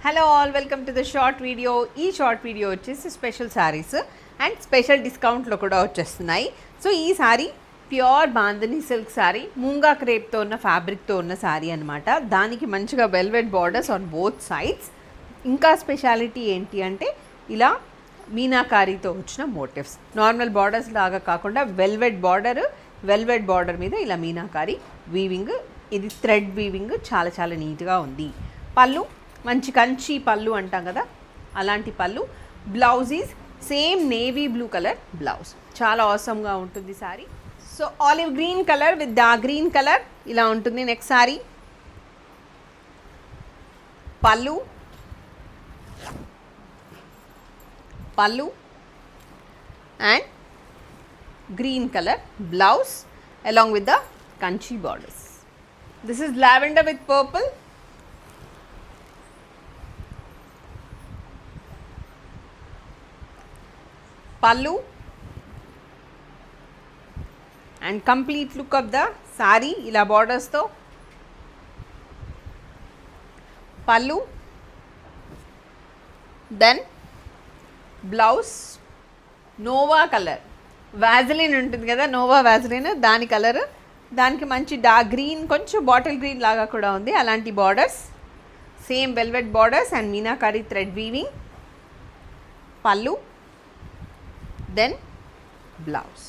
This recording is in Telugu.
Hello all, welcome to the short video. ఈ షార్ట్ వీడియో వచ్చేసి స్పెషల్ శారీస్ అండ్ స్పెషల్ డిస్కౌంట్లో కూడా వచ్చేస్తున్నాయి. సో ఈ శారీ ప్యూర్ బాందని సిల్క్ శారీ, మూంగా క్రేప్తో ఉన్న ఫ్యాబ్రిక్తో ఉన్న శారీ అనమాట. దానికి మంచిగా velvet borders on both sides. ఇంకా స్పెషాలిటీ ఏంటి అంటే ఇలా మీనాకారీతో వచ్చిన మోటివ్స్, నార్మల్ బార్డర్స్ లాగా కాకుండా వెల్వెట్ బార్డర్ మీద ఇలా మీనాకారీ వీవింగ్, ఇది థ్రెడ్ వీవింగ్ చాలా చాలా నీట్గా ఉంది. పళ్ళు మంచి కంచి పళ్ళు అంటాం కదా, అలాంటి పళ్ళు. Blouse is same navy blue colour blouse, చాలా ఆసమ్గా ఉంటుంది sari. So olive green colour with dark green colour ఇలా ఉంటుంది నెక్స్ట్ శారీ. పళ్ళు and green color blouse along with the kanchi borders. This is lavender with purple. Pallu and complete look of the saree ila borders tho. Pallu, then blouse Nova colour, Vaseline ఉంటుంది కదా, నోవా వ్యాజిలిన్, దాని కలర్. దానికి మంచి డార్క్ గ్రీన్, కొంచెం బాటిల్ గ్రీన్ లాగా కూడా ఉంది. అలాంటి borders, same velvet borders and meenakari thread weaving. Pallu, then blouse.